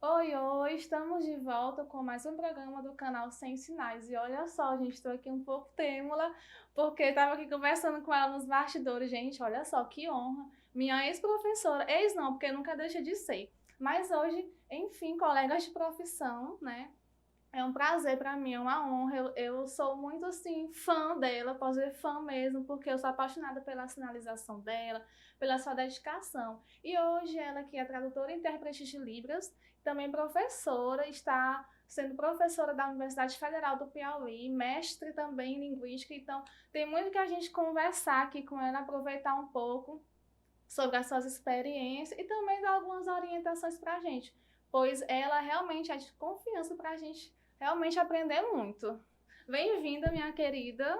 Oi, oi, estamos de volta com mais um programa do canal Sem Sinais. E olha só, gente, estou aqui um pouco trêmula, porque estava aqui conversando com ela nos bastidores. Gente, olha só, que honra. Minha ex-professora, ex não, porque nunca deixa de ser. Mas hoje, enfim, colegas de profissão, né? É um prazer para mim, é uma honra. Eu sou muito assim fã dela, posso dizer fã mesmo, porque eu sou apaixonada pela sinalização dela, pela sua dedicação. E hoje ela que é tradutora e intérprete de Libras, também professora, está sendo professora da Universidade Federal do Piauí, mestre também em linguística. Então, tem muito que a gente conversar aqui com ela, aproveitar um pouco sobre as suas experiências e também dar algumas orientações para a gente, pois ela realmente é de confiança para a gente realmente aprender muito. Bem-vinda, minha querida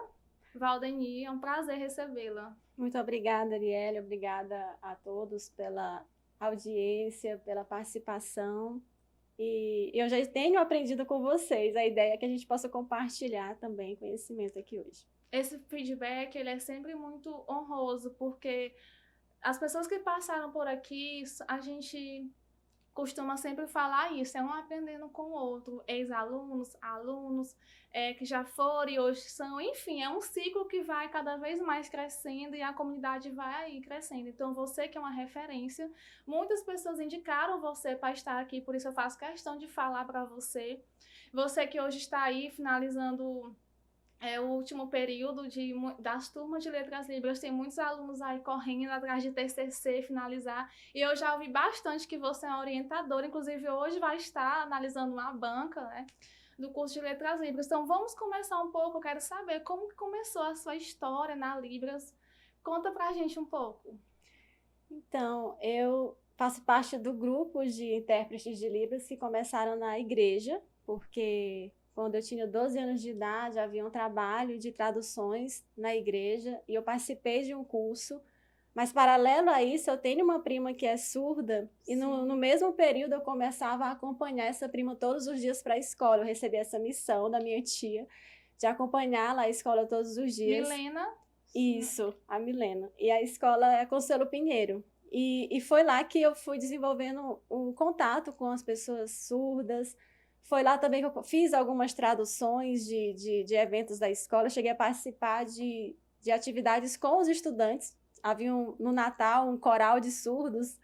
Valdeni, é um prazer recebê-la. Muito obrigada, Arielle. Obrigada a todos pela audiência, pela participação. E eu já tenho aprendido com vocês. A ideia é que a gente possa compartilhar também conhecimento aqui hoje. Esse feedback ele é sempre muito honroso, porque as pessoas que passaram por aqui, a gente costuma sempre falar isso, é um aprendendo com o outro, ex-alunos, alunos, que já foram e hoje são, enfim, é um ciclo que vai cada vez mais crescendo e a comunidade vai aí crescendo. Então, você que é uma referência, muitas pessoas indicaram você para estar aqui, por isso eu faço questão de falar para você. Você que hoje está aí finalizando o último período das turmas de letras libras, tem muitos alunos aí correndo atrás de TCC, finalizar, e eu já ouvi bastante que você é uma orientadora, inclusive hoje vai estar analisando uma banca, né, do curso de letras libras. Então vamos começar um pouco, eu quero saber como que começou a sua história na Libras, conta pra gente um pouco. Então, eu faço parte do grupo de intérpretes de Libras que começaram na igreja, porque quando eu tinha 12 anos de idade, havia um trabalho de traduções na igreja e eu participei de um curso. Mas, paralelo a isso, eu tenho uma prima que é surda e no mesmo período eu começava a acompanhar essa prima todos os dias para a escola. Eu recebi essa missão da minha tia de acompanhá-la à escola todos os dias. Milena. Isso, a Milena. E a escola é Consuelo Pinheiro. E foi lá que eu fui desenvolvendo um contato com as pessoas surdas. Foi lá também que eu fiz algumas traduções de eventos da escola. Cheguei a participar de atividades com os estudantes. Havia no Natal um coral de surdos.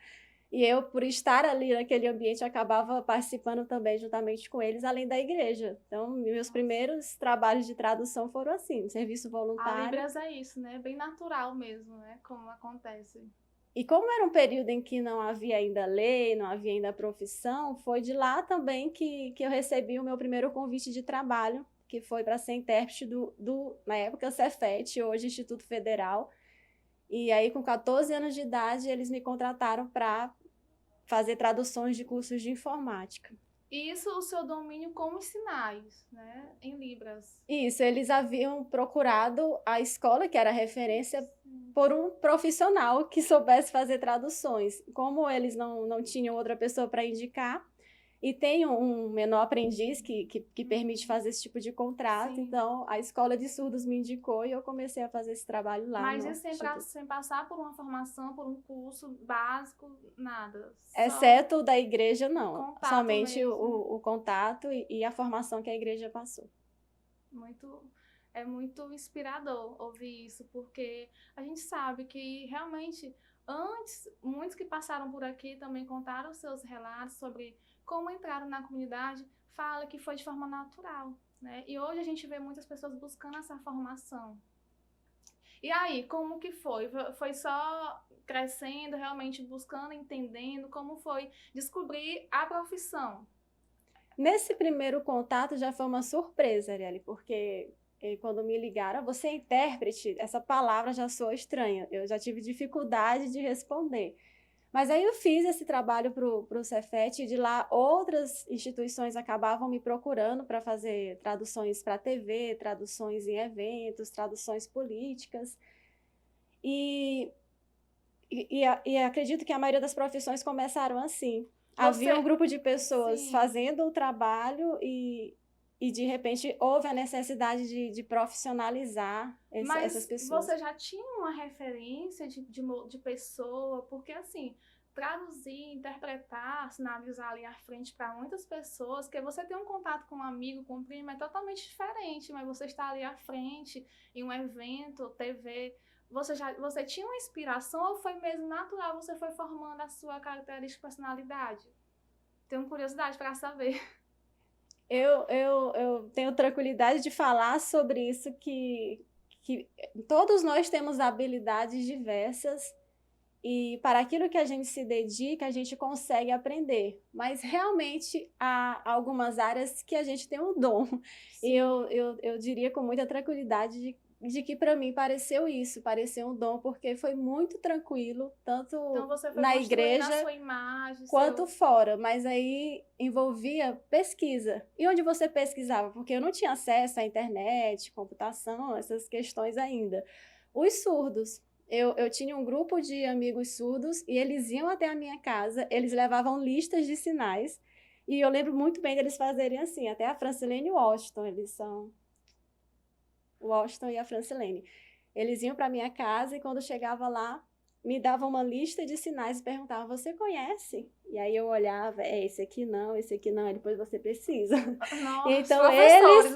E eu, por estar ali naquele ambiente, acabava participando também juntamente com eles, além da igreja. Então, meus primeiros trabalhos de tradução foram assim, serviço A voluntário. Libras é isso, né? Bem natural mesmo, né? Como acontece. E como era um período em que não havia ainda lei, não havia ainda profissão, foi de lá também que eu recebi o meu primeiro convite de trabalho, que foi para ser intérprete na época, Cefet, hoje Instituto Federal. E aí, com 14 anos de idade, eles me contrataram para fazer traduções de cursos de informática. Isso, o seu domínio com os sinais, né? Em Libras. Isso, eles haviam procurado a escola, que era referência, por um profissional que soubesse fazer traduções. Como eles não tinham outra pessoa para indicar, e tem um menor aprendiz que permite fazer esse tipo de contrato, Sim. então a escola de surdos me indicou e eu comecei a fazer esse trabalho lá Mas no isso Instituto. sem passar por uma formação, por um curso básico, nada. Só Exceto o da igreja, não. contato Somente mesmo. o contato e a formação que a igreja passou. Muito, é muito inspirador ouvir isso, porque a gente sabe que realmente antes, muitos que passaram por aqui também contaram seus relatos sobre como entraram na comunidade, fala que foi de forma natural, né? E hoje a gente vê muitas pessoas buscando essa formação. E aí, como que foi? Foi só crescendo, realmente buscando, entendendo como foi descobrir a profissão? Nesse primeiro contato já foi uma surpresa, Arielle, porque quando me ligaram, você é intérprete, essa palavra já soa estranha. Eu já tive dificuldade de responder. Mas aí eu fiz esse trabalho para o Cefet e de lá outras instituições acabavam me procurando para fazer traduções para a TV, traduções em eventos, traduções políticas. E, e acredito que a maioria das profissões começaram assim. Havia um grupo de pessoas Sim. fazendo o trabalho e de repente houve a necessidade de profissionalizar essas Mas pessoas. você já tinha uma referência de pessoa? Porque assim, traduzir, interpretar, sinalizar ali à frente para muitas pessoas, que você tem um contato com um amigo, com um primo, é totalmente diferente, mas você está ali à frente, em um evento, TV, você tinha uma inspiração ou foi mesmo natural, você foi formando a sua característica, personalidade? Tenho curiosidade para saber. Eu tenho tranquilidade de falar sobre isso, que todos nós temos habilidades diversas e para aquilo que a gente se dedica, a gente consegue aprender. Mas realmente há algumas áreas que a gente tem um dom. E eu diria com muita tranquilidade de que para mim pareceu um dom, porque foi muito tranquilo, tanto Então você foi na construindo igreja a sua imagem, quanto fora, mas aí envolvia pesquisa. E onde você pesquisava? Porque eu não tinha acesso à internet, computação, essas questões ainda. Os surdos. Eu tinha um grupo de amigos surdos e eles iam até a minha casa, eles levavam listas de sinais, e eu lembro muito bem deles fazerem assim, até a Francilene Washington, eles são o Washington e a Francilene. Eles iam para minha casa e quando chegava lá, me davam uma lista de sinais e perguntavam, você conhece? E aí eu olhava, esse aqui não, aí depois você precisa. Nossa, Então eles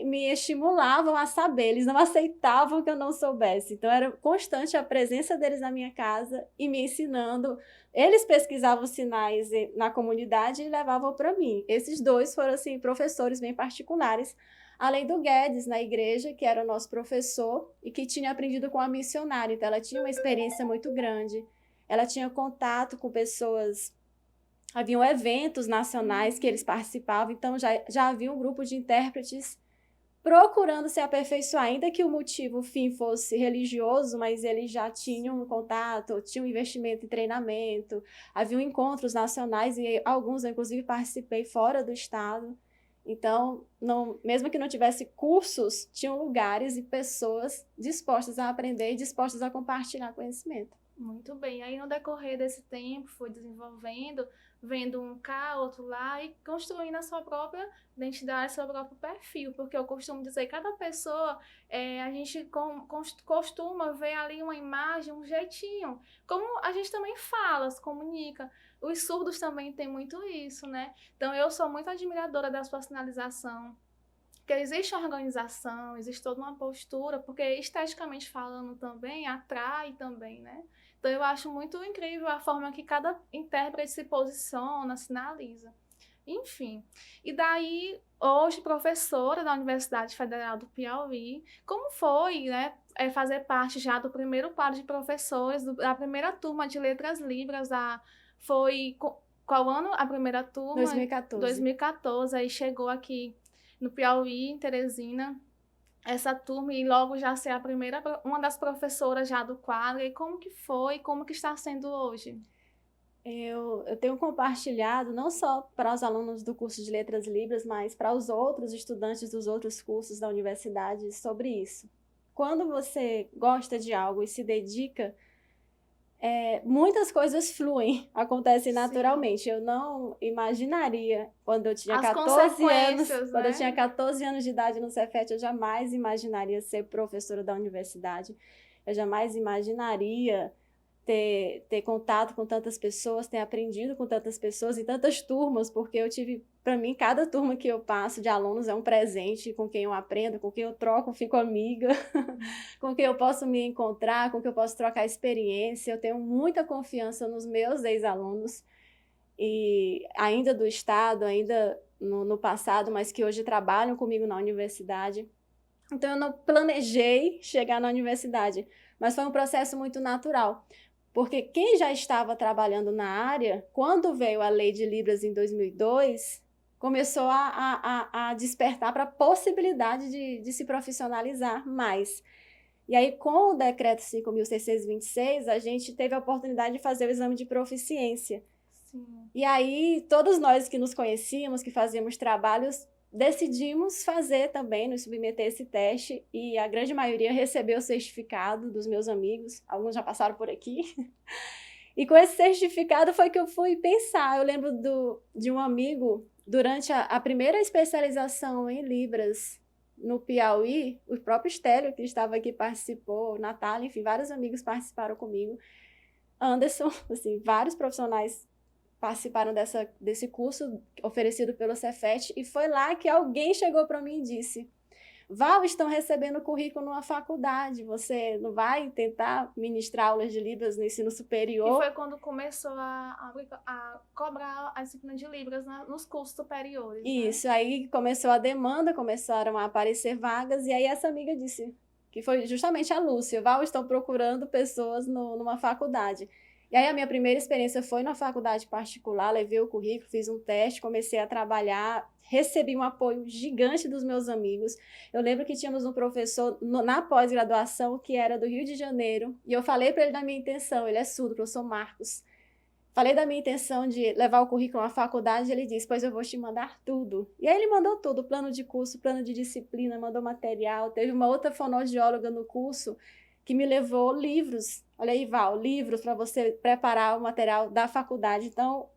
me estimulavam a saber, eles não aceitavam que eu não soubesse. Então era constante a presença deles na minha casa e me ensinando. Eles pesquisavam sinais na comunidade e levavam para mim. Esses dois foram assim professores bem particulares. Além do Guedes, na igreja, que era o nosso professor e que tinha aprendido com a missionária. Então, ela tinha uma experiência muito grande. Ela tinha contato com pessoas. Haviam eventos nacionais que eles participavam. Então, já havia um grupo de intérpretes procurando se aperfeiçoar. Ainda que o motivo, o fim, fosse religioso, mas eles já tinham um contato, tinham um investimento em treinamento. Haviam encontros nacionais e alguns, eu, inclusive, participei fora do estado. Então, mesmo que não tivesse cursos, tinham lugares e pessoas dispostas a aprender e dispostas a compartilhar conhecimento. Muito bem. Aí, no decorrer desse tempo, foi desenvolvendo, vendo um cá, outro lá e construindo a sua própria identidade, seu próprio perfil. Porque eu costumo dizer que cada pessoa, a gente costuma ver ali uma imagem, um jeitinho. Como a gente também fala, se comunica. Os surdos também têm muito isso, né? Então, eu sou muito admiradora da sua sinalização. Porque existe uma organização, existe toda uma postura, porque esteticamente falando também, atrai também, né? Então, eu acho muito incrível a forma que cada intérprete se posiciona, sinaliza. Enfim. E daí, hoje, professora da Universidade Federal do Piauí, como foi, né, fazer parte já do primeiro quadro de professores, da primeira turma de Letras Libras, foi qual ano a primeira turma? 2014. 2014, aí chegou aqui no Piauí, em Teresina, essa turma e logo já ser a primeira, uma das professoras já do quadro. E como que foi, como que está sendo hoje? Eu tenho compartilhado, não só para os alunos do curso de Letras Libras, mas para os outros estudantes dos outros cursos da universidade sobre isso. Quando você gosta de algo e se dedica, muitas coisas fluem, acontecem naturalmente. Eu não imaginaria, quando eu tinha 14 anos, né? quando eu tinha 14 anos de idade no Cefet, eu jamais imaginaria ser professora da universidade. Eu jamais imaginaria ter contato com tantas pessoas, ter aprendido com tantas pessoas e tantas turmas, porque eu tive, para mim, cada turma que eu passo de alunos é um presente com quem eu aprendo, com quem eu troco, fico amiga, com quem eu posso me encontrar, com quem eu posso trocar experiência. Eu tenho muita confiança nos meus ex-alunos, e ainda do estado, ainda no passado, mas que hoje trabalham comigo na universidade. Então, eu não planejei chegar na universidade, mas foi um processo muito natural. Porque quem já estava trabalhando na área, quando veio a Lei de Libras em 2002, começou a despertar para a possibilidade de se profissionalizar mais. E aí, com o decreto 5.626, a gente teve a oportunidade de fazer o exame de proficiência. Sim. E aí, todos nós que nos conhecíamos, que fazíamos trabalhos, decidimos fazer também, nos submeter a esse teste, e a grande maioria recebeu o certificado dos meus amigos, alguns já passaram por aqui. E com esse certificado foi que eu fui pensar. Eu lembro de um amigo, durante a primeira especialização em Libras no Piauí, o próprio Estélio, que estava aqui, participou, Natália, enfim, vários amigos participaram comigo. Anderson, assim, vários profissionais participaram desse curso oferecido pelo Cefet, e foi lá que alguém chegou para mim e disse: Val, estão recebendo currículo numa faculdade, você não vai tentar ministrar aulas de Libras no ensino superior? E foi quando começou a cobrar a disciplina de Libras nos cursos superiores, Isso, né? aí começou a demanda, começaram a aparecer vagas, e aí essa amiga disse, que foi justamente a Lúcia: Val, estão procurando pessoas numa faculdade. E aí a minha primeira experiência foi na faculdade particular, levei o currículo, fiz um teste, comecei a trabalhar, recebi um apoio gigante dos meus amigos. Eu lembro que tínhamos um professor na pós-graduação que era do Rio de Janeiro, e eu falei para ele da minha intenção, ele é surdo, o professor Marcos. Falei da minha intenção de levar o currículo à faculdade, e ele disse: pois eu vou te mandar tudo. E aí ele mandou tudo, plano de curso, plano de disciplina, mandou material. Teve uma outra fonoaudióloga no curso que me levou livros. Olha aí, Val, livros para você preparar o material da faculdade. Então,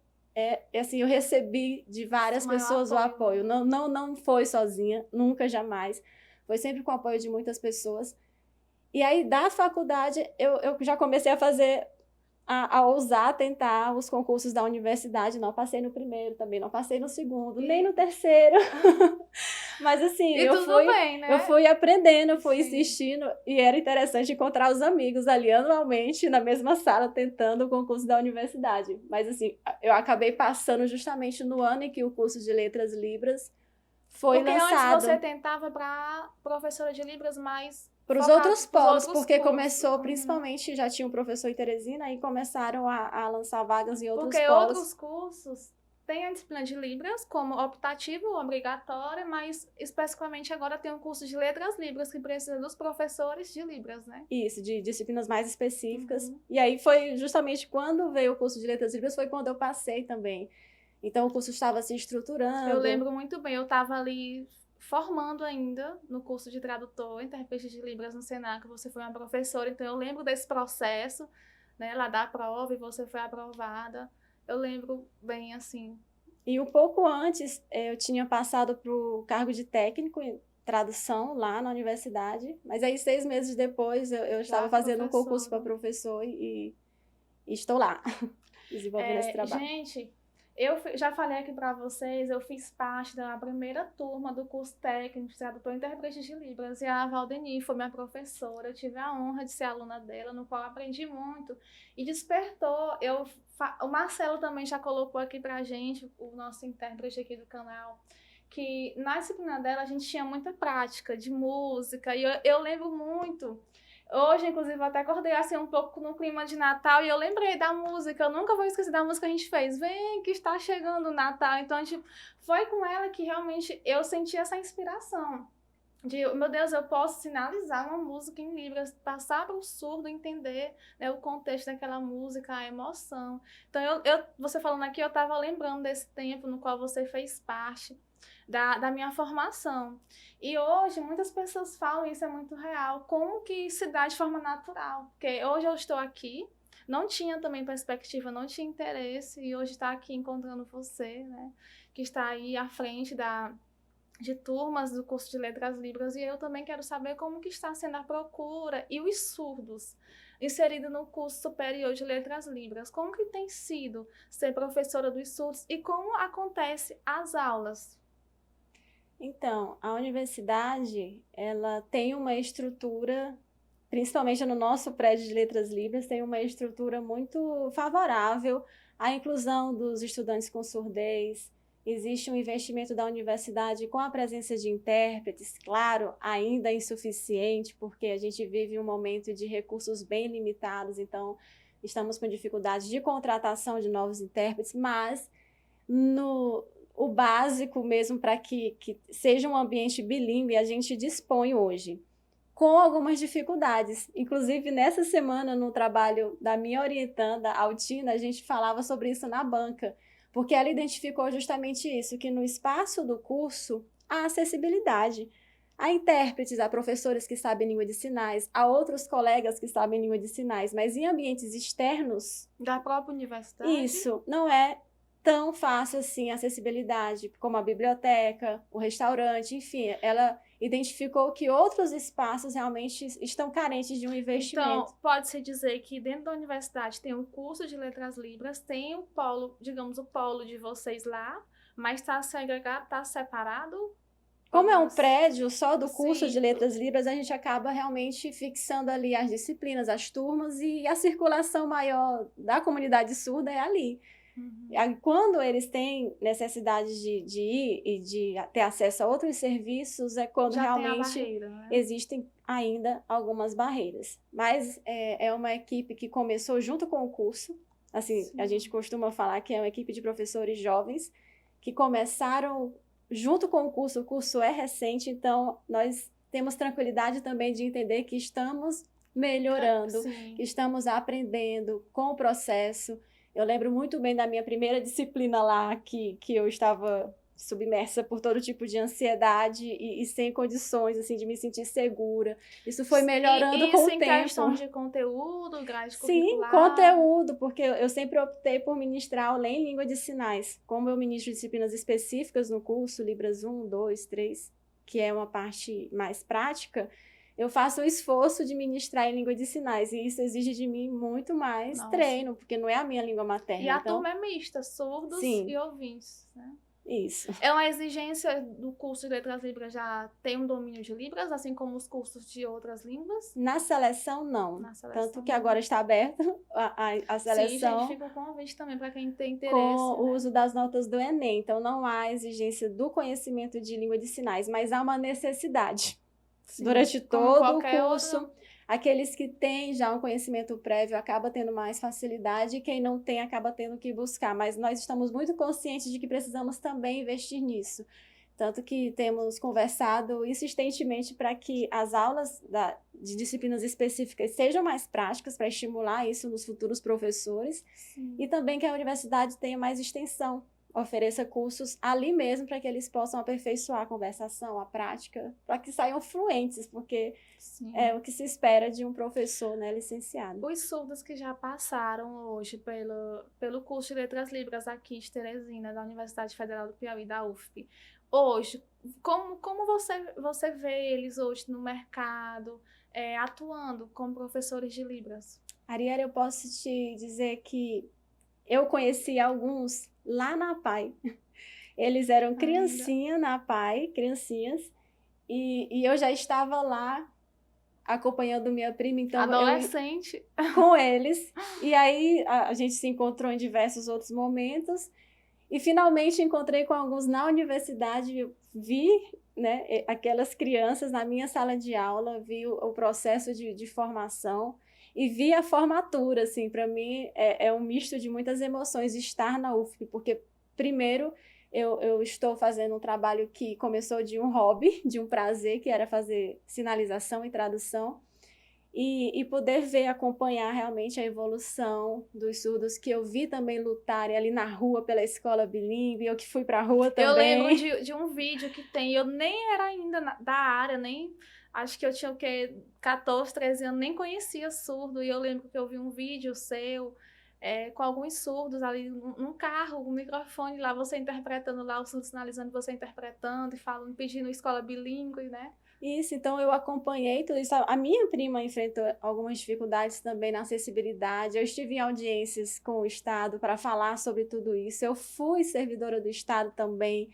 assim, eu recebi de várias pessoas o apoio. Não foi sozinha, nunca, jamais. Foi sempre com o apoio de muitas pessoas. E aí, da faculdade, eu já comecei a fazer, a ousar tentar os concursos da universidade. Não passei no primeiro também, não passei no segundo, nem no terceiro. Mas assim, bem, né? Eu fui aprendendo, eu fui insistindo, e era interessante encontrar os amigos ali anualmente na mesma sala tentando o concurso da universidade. Mas assim, eu acabei passando justamente no ano em que o curso de Letras Libras foi lançado. Porque antes você tentava para professora de Libras, mas para os outros polos, porque começou, principalmente, já tinha um professor em Teresina, e começaram a lançar vagas em outros polos. Porque outros cursos têm a disciplina de Libras como optativo, obrigatória, mas especificamente agora tem um curso de Letras Libras que precisa dos professores de Libras, né? Isso, de disciplinas mais específicas. E aí foi justamente quando veio o curso de Letras Libras, foi quando eu passei também. Então o curso estava se estruturando. Eu lembro muito bem, eu estava ali formando ainda no curso de tradutor, intérprete de Libras no Senac, você foi uma professora, então eu lembro desse processo, né, lá da prova, e você foi aprovada. Eu lembro bem, assim. E um pouco antes, eu tinha passado para o cargo de técnico em tradução lá na universidade, mas aí 6 meses depois eu estava fazendo um concurso para professor e estou lá, desenvolvendo esse trabalho. Gente, eu já falei aqui para vocês, eu fiz parte da primeira turma do curso técnico de tradutor e intérprete de Libras, e a Valdeni foi minha professora. Eu tive a honra de ser aluna dela, no qual aprendi muito e despertou. O Marcelo também já colocou aqui pra gente, o nosso intérprete aqui do canal, que na disciplina dela a gente tinha muita prática de música, e eu lembro muito. Hoje, inclusive, eu até acordei assim um pouco no clima de Natal, e eu lembrei da música. Eu nunca vou esquecer da música que a gente fez. Vem que está chegando o Natal. Então, a gente foi com ela que realmente eu senti essa inspiração. De, meu Deus, eu posso sinalizar uma música em Libras, passar para o surdo entender, né, o contexto daquela música, a emoção. Então, você falando aqui, eu estava lembrando desse tempo no qual você fez parte da minha formação. E hoje, muitas pessoas falam, isso é muito real, como que se dá de forma natural. Porque hoje eu estou aqui, não tinha também perspectiva, não tinha interesse, e hoje está aqui encontrando você, né, que está aí à frente de turmas do curso de Letras Libras, e eu também quero saber como que está sendo a procura e os surdos inseridos no curso superior de Letras Libras. Como que tem sido ser professora dos surdos e como acontece as aulas? Então, a universidade, ela tem uma estrutura, principalmente no nosso prédio de Letras Libras, tem uma estrutura muito favorável à inclusão dos estudantes com surdez. Existe um investimento da universidade com a presença de intérpretes, claro, ainda insuficiente, porque a gente vive um momento de recursos bem limitados, então estamos com dificuldade de contratação de novos intérpretes, mas o básico mesmo para que seja um ambiente bilíngue, a gente dispõe hoje, com algumas dificuldades. Inclusive, nessa semana, no trabalho da minha orientanda, Altina, a gente falava sobre isso na banca, porque ela identificou justamente isso, que no espaço do curso há acessibilidade. Há intérpretes, há professores que sabem língua de sinais, há outros colegas que sabem língua de sinais, mas em ambientes externos... Da própria universidade? Isso, não é tão fácil assim a acessibilidade, como a biblioteca, o restaurante, enfim, ela identificou que outros espaços realmente estão carentes de um investimento. Então, pode-se dizer que dentro da universidade tem um curso de letras libras, tem o polo, digamos, o polo de vocês lá, mas está segregado, está separado? Como é um prédio só do curso Sim. de letras libras, a gente acaba realmente fixando ali as disciplinas, as turmas, e a circulação maior da comunidade surda é ali. Quando eles têm necessidade de ir e de ter acesso a outros serviços, é quando Já realmente tem a barreira, né? existem ainda algumas barreiras. Mas é uma equipe que começou junto com o curso. Assim, Sim. A gente costuma falar que é uma equipe de professores jovens que começaram junto com o curso é recente, então nós temos tranquilidade também de entender que estamos melhorando, Sim. que estamos aprendendo com o processo. Eu lembro muito bem da minha primeira disciplina lá, que eu estava submersa por todo tipo de ansiedade e sem condições, assim, de me sentir segura. Isso foi melhorando com o tempo. Isso em questão de conteúdo, grade curricular? Sim, conteúdo, porque eu sempre optei por ministrar aula em língua de sinais. Como eu ministro disciplinas específicas no curso, Libras 1, 2, 3, que é uma parte mais prática, eu faço o esforço de ministrar em língua de sinais, e isso exige de mim muito mais treino, porque não é a minha língua materna. E a turma é mista, surdos e ouvintes, né? Isso. É uma exigência do curso de letras libras já ter um domínio de libras, assim como os cursos de outras línguas? Na seleção, não. Tanto que agora está aberto a seleção. Sim, gente, fica um convite também para quem tem interesse. Com o uso das notas do Enem. Então, não há exigência do conhecimento de língua de sinais, mas há uma necessidade. Sim, durante todo o curso. Aqueles que têm já um conhecimento prévio acabam tendo mais facilidade, e quem não tem acaba tendo que buscar. Mas nós estamos muito conscientes de que precisamos também investir nisso. Tanto que temos conversado insistentemente para que as aulas de disciplinas específicas sejam mais práticas, para estimular isso nos futuros professores. Sim. E também que a universidade tenha mais extensão, ofereça cursos ali mesmo para que eles possam aperfeiçoar a conversação, a prática, para que saiam fluentes, porque sim, é o que se espera de um professor, né, licenciado. Os surdos que já passaram hoje pelo curso de Letras Libras aqui de Teresina, da Universidade Federal do Piauí, da UFP, hoje, como você vê eles hoje no mercado, atuando como professores de Libras? Ariela, eu posso te dizer que eu conheci alguns lá na APAE. Eles eram criancinhas na APAE, criancinhas, e eu já estava lá acompanhando minha prima, então adolescente, com eles. E aí a gente se encontrou em diversos outros momentos, e finalmente encontrei com alguns na universidade, vi, né, aquelas crianças na minha sala de aula, vi o processo de formação, e vi a formatura. Assim, para mim é um misto de muitas emoções estar na UFP, porque primeiro eu estou fazendo um trabalho que começou de um hobby, de um prazer, que era fazer sinalização e tradução, e poder ver, acompanhar realmente a evolução dos surdos, que eu vi também lutarem ali na rua pela escola bilíngue, eu que fui para a rua também. Eu lembro de um vídeo que tem, eu nem era ainda da área, nem... Acho que eu tinha 14, 13 anos, nem conhecia surdo, e eu lembro que eu vi um vídeo seu com alguns surdos ali num carro, um microfone lá, você interpretando lá, o surdo sinalizando, você interpretando e falando, pedindo escola bilíngue, né? Isso, então eu acompanhei tudo isso. A minha prima enfrentou algumas dificuldades também na acessibilidade. Eu estive em audiências com o Estado para falar sobre tudo isso. Eu fui servidora do Estado também,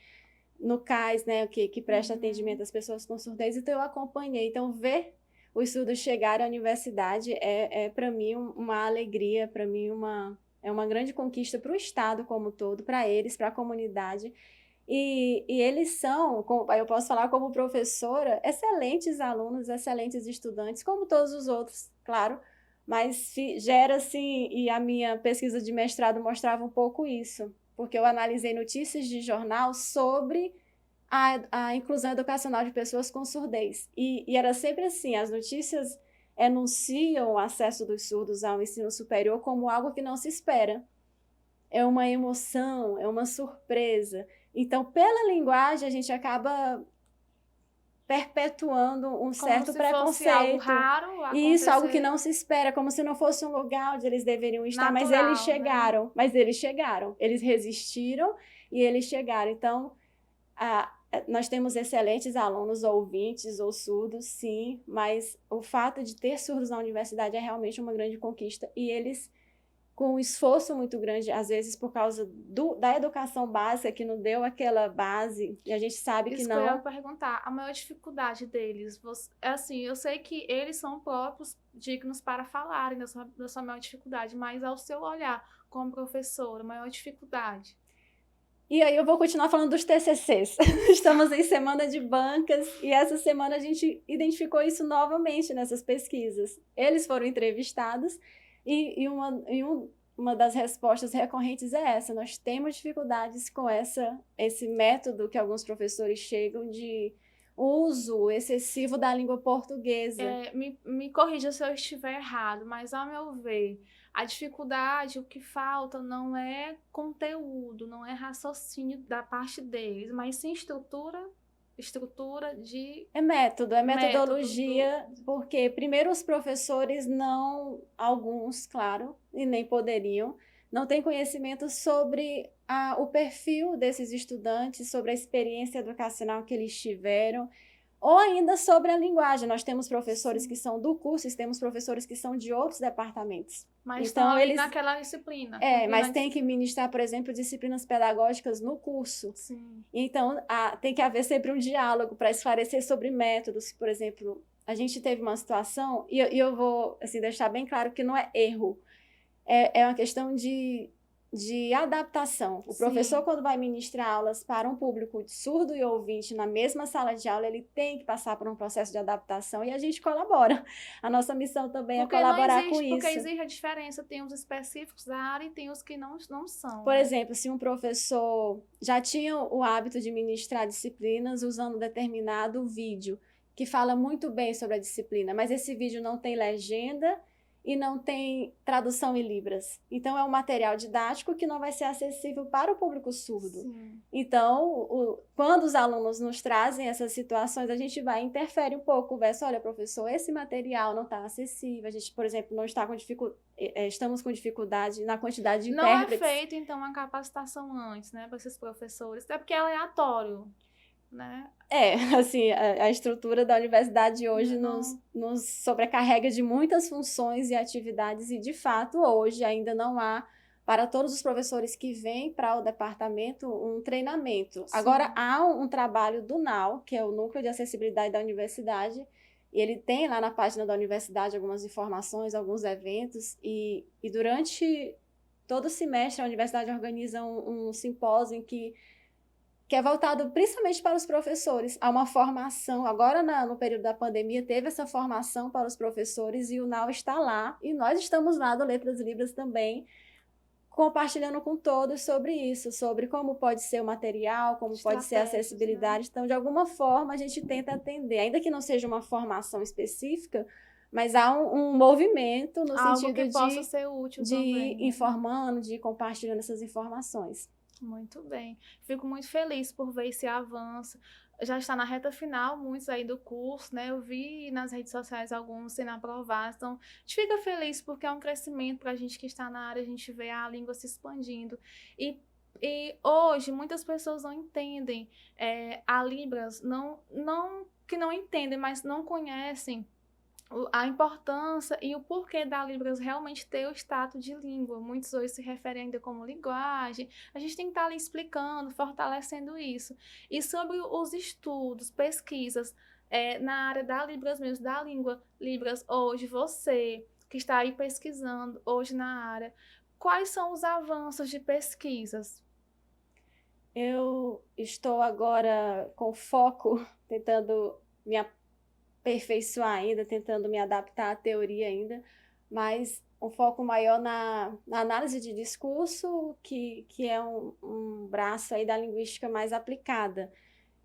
no CAIS, né, que presta atendimento às pessoas com surdez, então eu acompanhei. Então, ver os surdos chegarem à universidade é para mim uma alegria, para mim é uma grande conquista para o Estado como um todo, para eles, para a comunidade. E eles são, eu posso falar como professora, excelentes alunos, excelentes estudantes, como todos os outros, claro, mas gera assim, e a minha pesquisa de mestrado mostrava um pouco isso, porque eu analisei notícias de jornal sobre a inclusão educacional de pessoas com surdez. E era sempre assim, as notícias enunciam o acesso dos surdos ao ensino superior como algo que não se espera. É uma emoção, é uma surpresa. Então, pela linguagem, a gente acaba perpetuando um certo preconceito. Algo raro acontecer. Isso, algo que não se espera, como se não fosse um lugar onde eles deveriam estar. Natural, mas eles chegaram, né? Eles resistiram e eles chegaram. Então, nós temos excelentes alunos ouvintes ou surdos, sim, mas o fato de ter surdos na universidade é realmente uma grande conquista, e eles, com um esforço muito grande, às vezes por causa da educação básica, que não deu aquela base, e a gente sabe que Isso não... que eu ia perguntar, a maior dificuldade deles, é assim, eu sei que eles são próprios dignos para falarem da sua maior dificuldade, mas ao seu olhar como professora, a maior dificuldade. E aí eu vou continuar falando dos TCCs. Estamos em semana de bancas e essa semana a gente identificou isso novamente nessas pesquisas. Eles foram entrevistados e uma das respostas recorrentes é essa: nós temos dificuldades com esse método que alguns professores chegam de uso excessivo da língua portuguesa. Me corrija se eu estiver errado, mas ao meu ver, a dificuldade, o que falta não é conteúdo, não é raciocínio da parte deles, mas sim estrutura de... É metodologia, porque primeiro os professores não, alguns, claro, e nem poderiam, não têm conhecimento sobre o perfil desses estudantes, sobre a experiência educacional que eles tiveram, ou ainda sobre a linguagem. Nós temos professores que são do curso e temos professores que são de outros departamentos. Mas então, estão ali naquela disciplina. Mas tem que ministrar, por exemplo, disciplinas pedagógicas no curso. Sim. Então, tem que haver sempre um diálogo para esclarecer sobre métodos. Por exemplo, a gente teve uma situação, e eu vou assim, deixar bem claro que não é erro, é uma questão de adaptação. O professor, quando vai ministrar aulas para um público surdo e ouvinte na mesma sala de aula, ele tem que passar por um processo de adaptação e a gente colabora. A nossa missão também é colaborar com isso. Porque existe a diferença, tem os específicos da área e tem os que não são. Por exemplo, se um professor já tinha o hábito de ministrar disciplinas usando determinado vídeo, que fala muito bem sobre a disciplina, mas esse vídeo não tem legenda e não tem tradução em libras. Então, é um material didático que não vai ser acessível para o público surdo. Sim. Então, quando os alunos nos trazem essas situações, a gente vai interfere um pouco, conversa: olha, professor, esse material não está acessível, a gente, por exemplo, não está com estamos com dificuldade na quantidade de intérpretes. Não é feita, então, uma capacitação antes, né, para esses professores, até porque é aleatório, né? Assim, a estrutura da universidade hoje nos sobrecarrega de muitas funções e atividades, e de fato hoje ainda não há para todos os professores que vêm para o departamento um treinamento. Sim. Agora há um trabalho do NAU, que é o Núcleo de Acessibilidade da Universidade, e ele tem lá na página da universidade algumas informações, alguns eventos, e durante todo o semestre a universidade organiza um simpósio que é voltado principalmente para os professores. Há uma formação, agora no período da pandemia, teve essa formação para os professores e o NAU está lá, e nós estamos lá do Letras Libras também, compartilhando com todos sobre isso, sobre como pode ser o material, como pode ser a acessibilidade. Né? Então, de alguma forma, a gente tenta atender, ainda que não seja uma formação específica, mas há um movimento no sentido que possa ser útil de também, ir informando, de ir compartilhando essas informações. Muito bem. Fico muito feliz por ver esse avanço. Já está na reta final, muitos aí do curso, né? Eu vi nas redes sociais alguns sendo aprovados. Então, a gente fica feliz porque é um crescimento para a gente que está na área, a gente vê a língua se expandindo. E hoje, muitas pessoas não entendem a Libras, que não entendem, mas não conhecem a importância e o porquê da Libras realmente ter o status de língua. Muitos hoje se referem ainda como linguagem. A gente tem que estar ali explicando, fortalecendo isso. E sobre os estudos, pesquisas na área da Libras mesmo, da língua Libras, hoje você que está aí pesquisando hoje na área, quais são os avanços de pesquisas? Eu estou agora com foco, tentando me aperfeiçoar ainda, tentando me adaptar à teoria ainda, mas um foco maior na análise de discurso, que é um braço aí da linguística mais aplicada.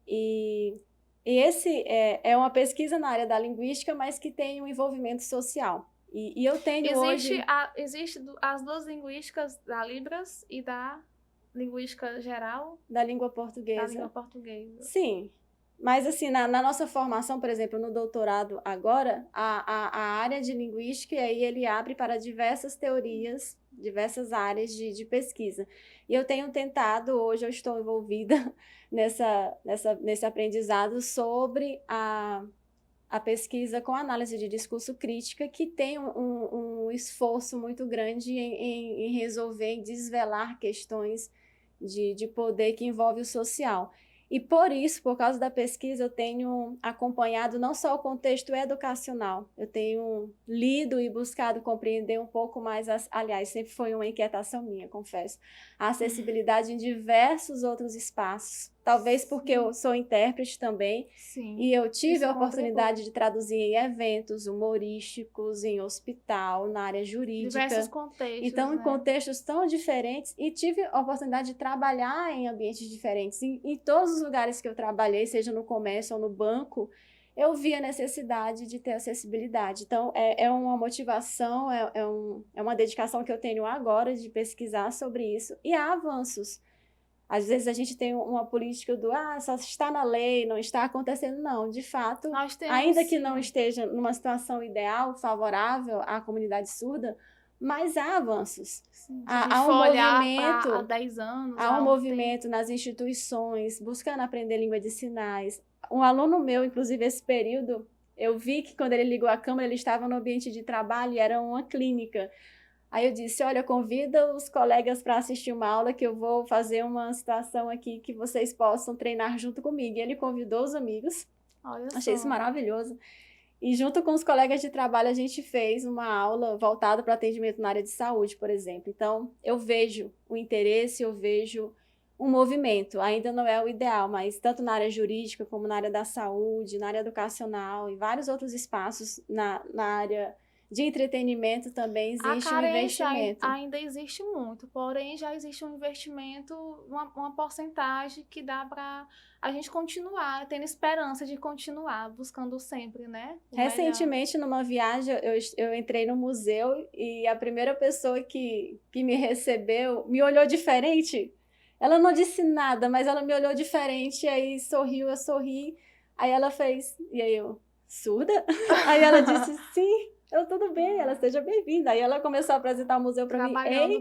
E esse é uma pesquisa na área da linguística, mas que tem um envolvimento social. E eu tenho hoje... Existe as duas linguísticas, da Libras e da linguística geral? Da língua portuguesa. Da língua portuguesa. Sim. Mas, assim, na nossa formação, por exemplo, no doutorado agora, a área de linguística, aí ele abre para diversas teorias, diversas áreas de pesquisa. E eu tenho tentado, hoje eu estou envolvida nesse aprendizado sobre a pesquisa com análise de discurso crítica, que tem um esforço muito grande em resolver, em desvelar questões de poder que envolve o social. E por isso, por causa da pesquisa, eu tenho acompanhado não só o contexto educacional, eu tenho lido e buscado compreender um pouco mais, aliás, sempre foi uma inquietação minha, confesso, a acessibilidade em diversos outros espaços. Talvez porque eu sou intérprete também, Sim, e eu tive isso a oportunidade contribui. de traduzir em eventos humorísticos, em hospital, na área jurídica. Diversos contextos, Então, em né? contextos tão diferentes, e tive a oportunidade de trabalhar em ambientes diferentes. Em todos os lugares que eu trabalhei, seja no comércio ou no banco, eu vi a necessidade de ter acessibilidade. Então, é uma motivação, é uma dedicação que eu tenho agora de pesquisar sobre isso. E há avanços. Às vezes a gente tem uma política só está na lei, não está acontecendo. Não, de fato, Nós temos, ainda que sim, não esteja numa situação ideal, favorável à comunidade surda, mas há avanços. sim. Se a gente Há um for olhar para há movimento, 10 anos, há há um um tempo. movimento nas instituições, buscando aprender língua de sinais. Um aluno meu, inclusive, esse período, eu vi que quando ele ligou a câmera, ele estava no ambiente de trabalho e era uma clínica. Aí eu disse, olha, convida os colegas para assistir uma aula que eu vou fazer uma situação aqui que vocês possam treinar junto comigo. E ele convidou os amigos, Olha achei isso só. maravilhoso. E junto com os colegas de trabalho, a gente fez uma aula voltada para atendimento na área de saúde, por exemplo. Então, eu vejo o interesse, eu vejo um movimento. Ainda não é o ideal, mas tanto na área jurídica como na área da saúde, na área educacional e vários outros espaços na área de entretenimento também A existe um carência investimento. ainda existe muito, porém já existe um investimento, uma porcentagem que dá para a gente continuar, tendo esperança de continuar buscando sempre, né? O melhor. Recentemente, numa viagem, eu entrei no museu e a primeira pessoa que me recebeu me olhou diferente. Ela não disse nada, mas ela me olhou diferente, aí sorriu, eu sorri. Aí ela fez, e aí eu, surda? Aí ela disse, sim, tudo bem, ela seja bem-vinda. Aí ela começou a apresentar o museu para mim, Trabalhando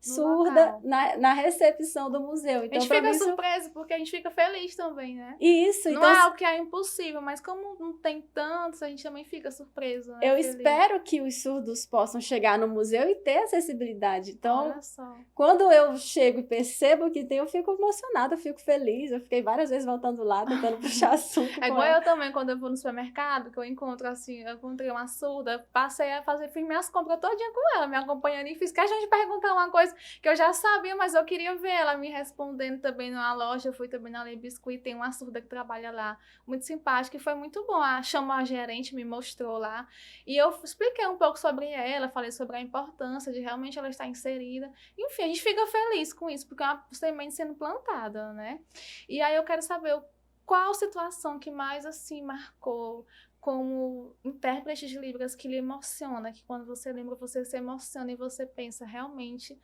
no surda, local. na recepção do museu. A Então, gente para fica mim, isso... surpreso porque a gente fica feliz também, né? Isso, Não então... é algo que é impossível, mas como não tem tantos, a gente também fica surpreso, né? Eu Feliz. espero que os surdos possam chegar no museu e ter acessibilidade. Então, Olha só. quando eu chego e percebo que tem, eu fico emocionada, eu fico feliz. Eu fiquei várias vezes voltando lá, tentando puxar assunto É com igual ela. eu também, quando eu vou no supermercado, que eu encontro assim, eu encontrei uma surda, passei a fazer, fiz minhas compras todinha com ela, me acompanhando e fiz questão de perguntar uma coisa que eu já sabia, mas eu queria ver ela me respondendo também numa loja. Eu fui também na Lei Biscuit, tem uma surda que trabalha lá, muito simpática, e foi muito bom. Chamou a gerente, me mostrou lá, e eu expliquei um pouco sobre ela, falei sobre a importância de realmente ela estar inserida. Enfim, a gente fica feliz com isso, porque é uma semente sendo plantada, né? E aí eu quero saber qual situação que mais assim marcou como intérprete de Libras que lhe emociona, que quando você lembra, você se emociona e você pensa, realmente,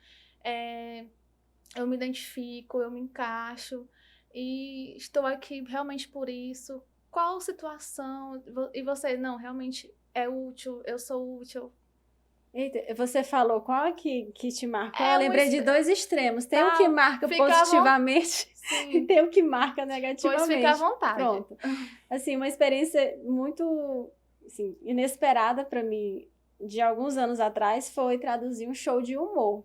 eu me identifico, eu me encaixo e estou aqui realmente por isso. Qual situação? E você, não, realmente é útil, eu sou útil. Eita, você falou qual que te marcou? É Eu um lembrei de dois extremos. Tem o que marca fica à positivamente e Sim, tem o que marca pois fica à negativamente. vontade. Pronto. Assim, uma experiência muito assim, inesperada para mim de alguns anos atrás foi traduzir um show de humor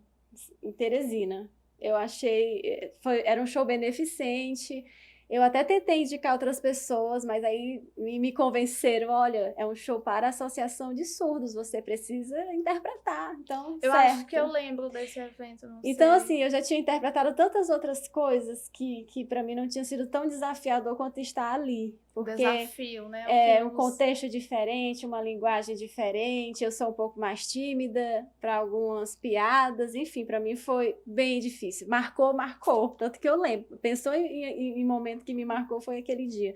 em Teresina. Eu achei, era um show beneficente. Eu até tentei indicar outras pessoas, mas aí me convenceram, olha, é um show para a Associação de Surdos, você precisa interpretar, então, Eu certo. acho que eu lembro desse evento, não Então, sei. assim, eu já tinha interpretado tantas outras coisas que para mim não tinha sido tão desafiador quanto estar ali. Porque Desafio, né? é um contexto diferente, uma linguagem diferente, eu sou um pouco mais tímida para algumas piadas, enfim, para mim foi bem difícil. Marcou, tanto que eu lembro. Pensou em momento que me marcou foi aquele dia.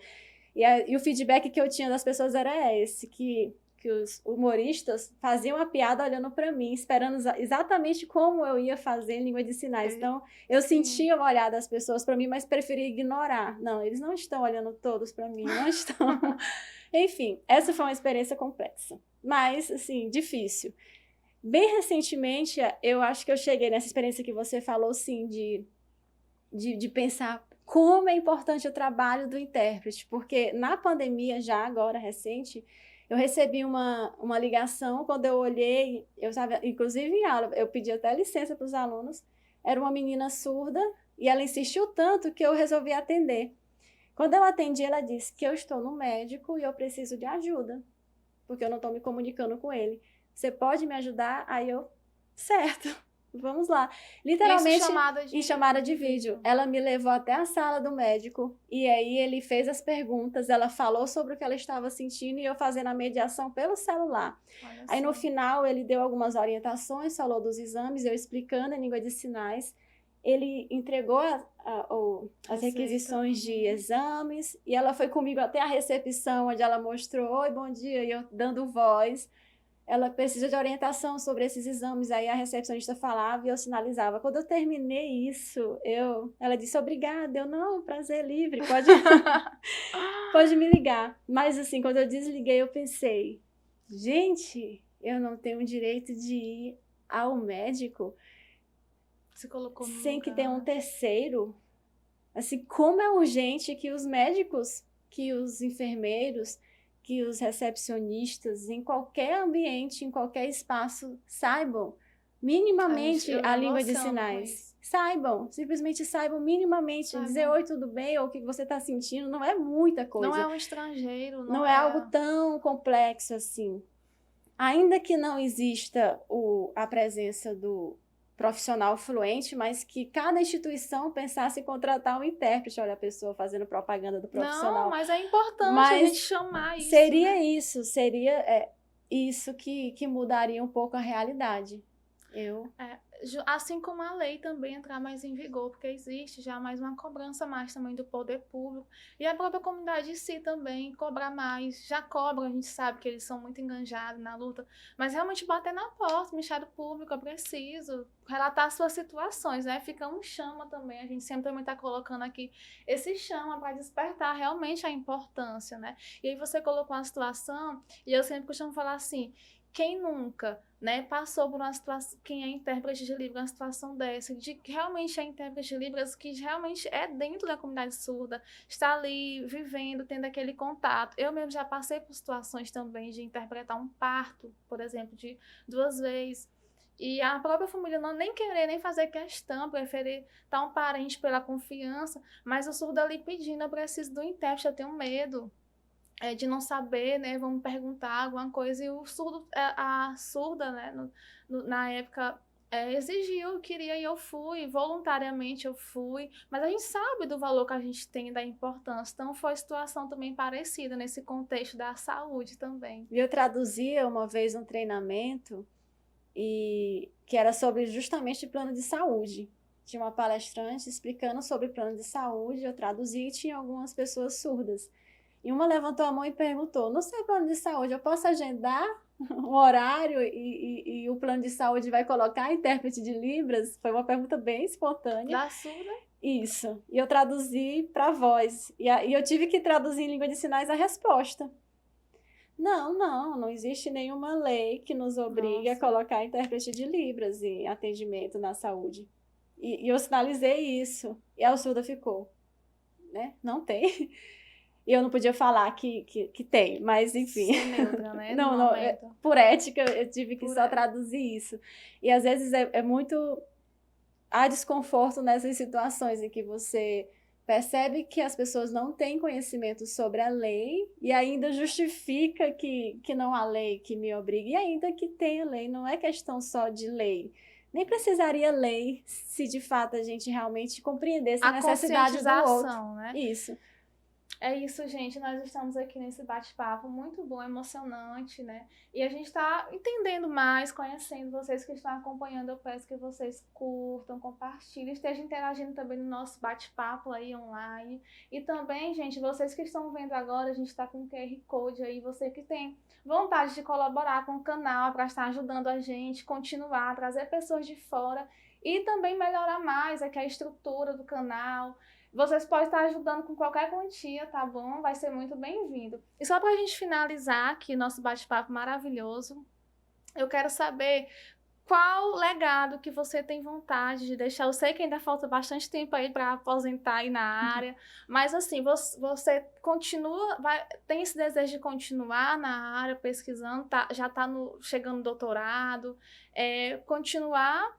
E o feedback que eu tinha das pessoas era esse, que que os humoristas faziam a piada olhando para mim, esperando exatamente como eu ia fazer em língua de sinais. Então, eu sentia o olhar das pessoas para mim, mas preferia ignorar. Não, eles não estão olhando todos para mim, não estão. Enfim, essa foi uma experiência complexa, mas, assim, difícil. Bem recentemente, eu acho que eu cheguei nessa experiência que você falou, sim, de pensar como é importante o trabalho do intérprete, porque na pandemia, já agora, recente, eu recebi uma ligação, quando eu olhei, eu estava, inclusive em aula, eu pedi até licença para os alunos, era uma menina surda, e ela insistiu tanto que eu resolvi atender. Quando eu atendi, ela disse que eu estou no médico e eu preciso de ajuda, porque eu não estou me comunicando com ele. Você pode me ajudar? Aí eu, certo, vamos lá. Literalmente, em chamada de vídeo. Ela me levou até a sala do médico e aí ele fez as perguntas, ela falou sobre o que ela estava sentindo e eu fazendo a mediação pelo celular. Aí no final ele deu algumas orientações, falou dos exames, eu explicando em língua de sinais. Ele entregou as requisições de exames e ela foi comigo até a recepção, onde ela mostrou, oi, bom dia, e eu dando voz. Ela precisa de orientação sobre esses exames, aí a recepcionista falava e eu sinalizava. Quando eu terminei isso, ela disse, obrigada, eu, não, prazer livre, pode me ligar. Mas assim, quando eu desliguei, eu pensei, gente, eu não tenho o direito de ir ao médico se colocou no sem lugar, que tenha um terceiro. Assim, como é urgente que os médicos, que os enfermeiros, que os recepcionistas, em qualquer ambiente, em qualquer espaço, saibam minimamente a língua de sinais. Simplesmente saibam minimamente. Dizer oi, tudo bem, ou o que você está sentindo, não é muita coisa. Não é um estrangeiro. Não é algo tão complexo assim. Ainda que não exista a presença do profissional fluente, mas que cada instituição pensasse em contratar um intérprete. Olha a pessoa fazendo propaganda do profissional. Não, mas é importante a gente chamar isso. Seria isso que mudaria um pouco a realidade. Assim como a lei também entrar mais em vigor, porque existe já mais uma cobrança mais também do poder público e a própria comunidade em si também cobrar mais, já cobra, a gente sabe que eles são muito enganjados na luta, mas realmente bater na porta, Ministério Público, eu preciso relatar suas situações, né? Fica um chama também, a gente sempre também está colocando aqui esse chama para despertar realmente a importância, né? E aí você colocou uma situação, e eu sempre costumo falar assim, quem nunca, né, passou por uma situação, quem é intérprete de Libras, uma situação dessa, de que realmente é intérprete de Libras, que realmente é dentro da comunidade surda, está ali vivendo, tendo aquele contato. Eu mesmo já passei por situações também de interpretar um parto, por exemplo, de 2 vezes. E a própria família não nem querer, nem fazer questão, preferir estar um parente pela confiança, mas o surdo ali pedindo, eu preciso do intérprete, eu tenho medo. De não saber, né, vamos perguntar alguma coisa, e o surdo, a surda, né, na época, exigiu, queria, e eu fui, voluntariamente eu fui, mas a gente sabe do valor que a gente tem, da importância, então foi situação também parecida nesse contexto da saúde também. Eu traduzia uma vez um treinamento, que era sobre justamente plano de saúde. Tinha uma palestrante explicando sobre plano de saúde, eu traduzi e tinha algumas pessoas surdas. E uma levantou a mão e perguntou, no seu plano de saúde, eu posso agendar um horário e o plano de saúde vai colocar intérprete de Libras? Foi uma pergunta bem espontânea. Da surda? Isso. E eu traduzi para voz. E eu tive que traduzir em língua de sinais a resposta. Não existe nenhuma lei que nos obrigue a colocar intérprete de Libras em atendimento na saúde. E eu sinalizei isso. E a surda ficou, né? Não tem. E eu não podia falar que tem, mas enfim. Ser neutra, né? Não, por ética, eu tive que só traduzir isso. E às vezes é muito... Há desconforto nessas situações em que você percebe que as pessoas não têm conhecimento sobre a lei e ainda justifica que não há lei que me obrigue, e ainda que tenha lei, não é questão só de lei. Nem precisaria lei se de fato a gente realmente compreendesse a necessidade do outro. Né? Isso. É isso, gente. Nós estamos aqui nesse bate-papo muito bom, emocionante, né? E a gente está entendendo mais, conhecendo vocês que estão acompanhando. Eu peço que vocês curtam, compartilhem, estejam interagindo também no nosso bate-papo aí online. E também, gente, vocês que estão vendo agora, a gente está com o QR Code aí. Você que tem vontade de colaborar com o canal para estar ajudando a gente, continuar, trazer pessoas de fora e também melhorar mais aqui a estrutura do canal. Vocês podem estar ajudando com qualquer quantia, tá bom? Vai ser muito bem-vindo. E só para a gente finalizar aqui nosso bate-papo maravilhoso, eu quero saber qual legado que você tem vontade de deixar. Eu sei que ainda falta bastante tempo aí para aposentar aí na área, mas assim, você continua, tem esse desejo de continuar na área pesquisando, já está chegando no doutorado, continuar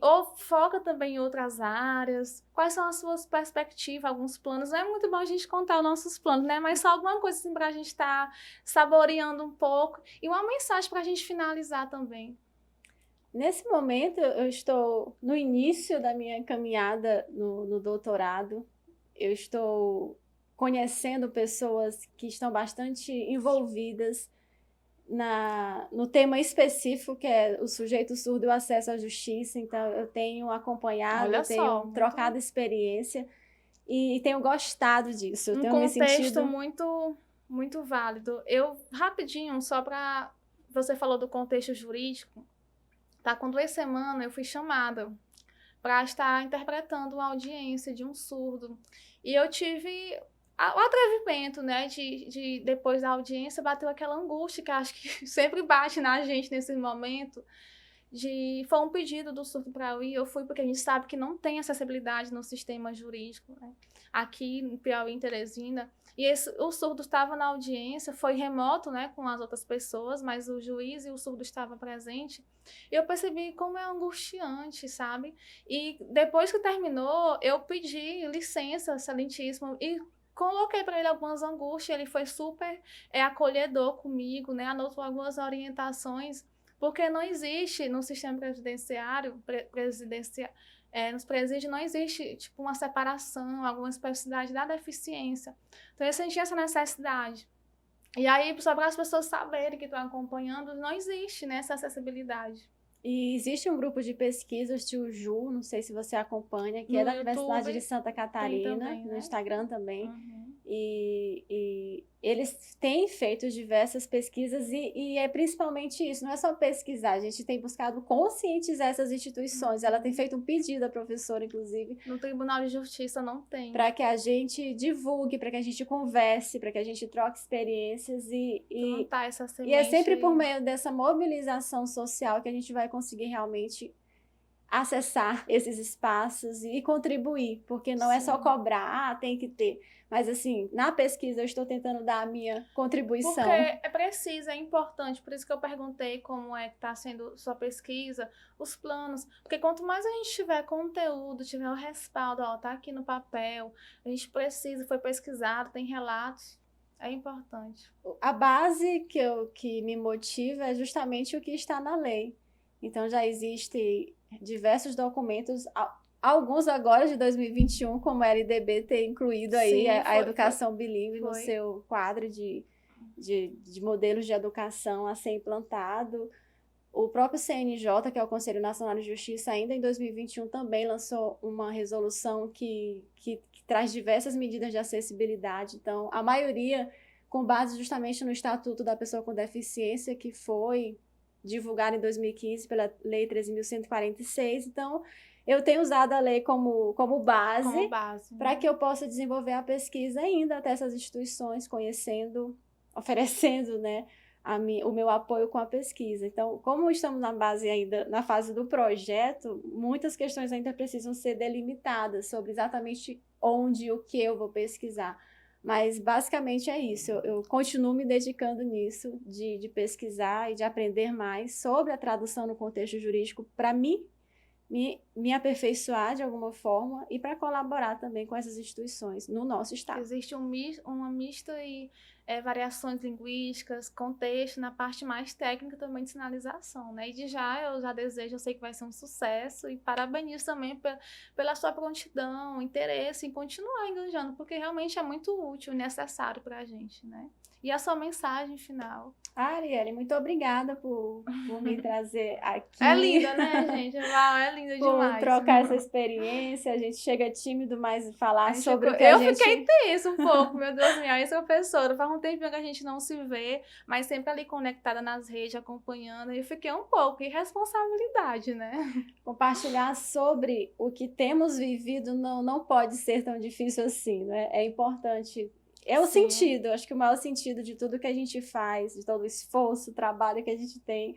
ou foca também em outras áreas? Quais são as suas perspectivas, alguns planos? Não é muito bom a gente contar os nossos planos, né? Mas só alguma coisa assim para a gente estar saboreando um pouco. E uma mensagem para a gente finalizar também. Nesse momento, eu estou no início da minha caminhada no doutorado. Eu estou conhecendo pessoas que estão bastante envolvidas no tema específico, que é o sujeito surdo e o acesso à justiça. Então, eu tenho acompanhado, Olha eu tenho só, trocado experiência e tenho gostado disso. Eu um tenho me contexto sentido... muito válido. Eu, rapidinho, só para... Você falou do contexto jurídico. Tá, com 2 semanas eu fui chamada para estar interpretando uma audiência de um surdo. E eu tive o atrevimento, né, de depois da audiência, bateu aquela angústia que acho que sempre bate na gente nesse momento. Foi um pedido do surdo para eu ir, eu fui porque a gente sabe que não tem acessibilidade no sistema jurídico, né? Aqui no Piauí, em Teresina. E o surdo estava na audiência, foi remoto, né, com as outras pessoas, mas o juiz e o surdo estavam presentes. E eu percebi como é angustiante, sabe? E depois que terminou, eu pedi licença, excelentíssimo, e coloquei para ele algumas angústias. Ele foi super acolhedor comigo, né? Anotou algumas orientações, porque não existe no sistema nos presídios não existe tipo uma separação, alguma especificidade da deficiência. Então eu senti essa necessidade. E aí, só para as pessoas saberem que estão acompanhando, não existe, né, essa acessibilidade. E existe um grupo de pesquisa, o Tio Ju, não sei se você acompanha, que No é da YouTube Universidade de Santa Catarina, também, no né? Instagram também. Uhum. E eles têm feito diversas pesquisas e é principalmente isso, não é só pesquisar, a gente tem buscado conscientizar essas instituições. Ela tem feito um pedido à professora, inclusive, No Tribunal de Justiça não tem. para que a gente divulgue, para que a gente converse, para que a gente troque experiências Plantar essa e é semente sempre por aí. meio dessa mobilização social que a gente vai conseguir realmente acessar esses espaços e contribuir, porque não é só Sim. cobrar, tem que ter. Mas, assim, na pesquisa eu estou tentando dar a minha contribuição. Porque é preciso, é importante, por isso que eu perguntei como é que está sendo sua pesquisa, os planos, porque quanto mais a gente tiver conteúdo, tiver o respaldo, ó, tá aqui no papel, a gente precisa, foi pesquisado, tem relatos, é importante. A base que me motiva é justamente o que está na lei. Então, já existem diversos documentos, alguns agora de 2021, como a LDB ter incluído aí Sim, a educação bilíngue no foi. seu quadro de modelos de educação a ser implantado. O próprio CNJ, que é o Conselho Nacional de Justiça, ainda em 2021 também lançou uma resolução que traz diversas medidas de acessibilidade. Então, a maioria com base justamente no Estatuto da Pessoa com Deficiência, que foi divulgado em 2015 pela Lei 13.146. Então, eu tenho usado a lei como base para que eu possa desenvolver a pesquisa ainda até essas instituições, conhecendo, oferecendo, né, o meu apoio com a pesquisa. Então, como estamos na base ainda, na fase do projeto, muitas questões ainda precisam ser delimitadas sobre exatamente onde e o que eu vou pesquisar. Mas, basicamente, é isso. Eu continuo me dedicando nisso, de pesquisar e de aprender mais sobre a tradução no contexto jurídico para mim, me aperfeiçoar de alguma forma e para colaborar também com essas instituições no nosso estado. Existe uma mista e variações linguísticas, contexto, na parte mais técnica também de sinalização, né? E eu já desejo, eu sei que vai ser um sucesso, e parabenizo também pela sua prontidão, interesse em continuar enganjando, porque realmente é muito útil e necessário para a gente, né? E a sua mensagem final? Arielle, muito obrigada por me trazer aqui. É linda, né, gente? Uau, é linda por demais. trocar essa experiência. A gente chega tímido, mas falar sobre o que eu fiquei tenso um pouco, meu Deus, minha ex-professora. Faz um tempinho que a gente não se vê, mas sempre ali conectada nas redes, acompanhando. E eu fiquei um pouco, e responsabilidade, né? Compartilhar sobre o que temos vivido não pode ser tão difícil assim, né? É importante. É o sentido, acho que o maior sentido de tudo que a gente faz, de todo o esforço, o trabalho que a gente tem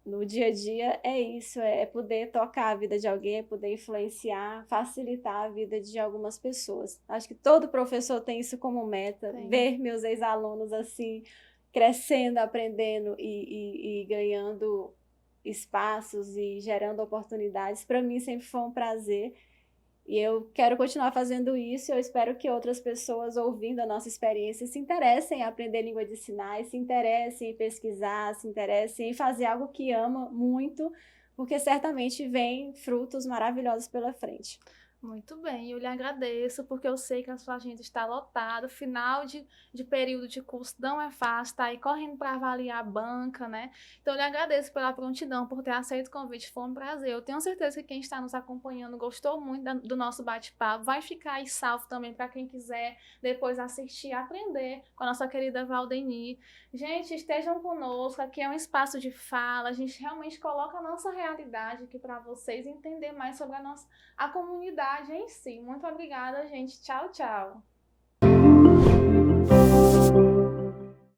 no dia a dia, é isso, é poder tocar a vida de alguém, é poder influenciar, facilitar a vida de algumas pessoas. Acho que todo professor tem isso como meta, ver meus ex-alunos assim, crescendo, aprendendo e ganhando espaços e gerando oportunidades, para mim sempre foi um prazer. E eu quero continuar fazendo isso, e eu espero que outras pessoas, ouvindo a nossa experiência, se interessem em aprender língua de sinais, se interessem em pesquisar, se interessem em fazer algo que ama muito, porque certamente vem frutos maravilhosos pela frente. Muito bem, eu lhe agradeço, porque eu sei que a sua agenda está lotada, final de período de curso não é fácil, tá aí correndo para avaliar a banca, né? Então, eu lhe agradeço pela prontidão, por ter aceito o convite, foi um prazer. Eu tenho certeza que quem está nos acompanhando gostou muito do nosso bate-papo, vai ficar aí salvo também para quem quiser depois assistir, aprender com a nossa querida Valdeni. Gente, estejam conosco, aqui é um espaço de fala, a gente realmente coloca a nossa realidade aqui para vocês entender mais sobre a comunidade em si. Muito obrigada, gente. Tchau, tchau.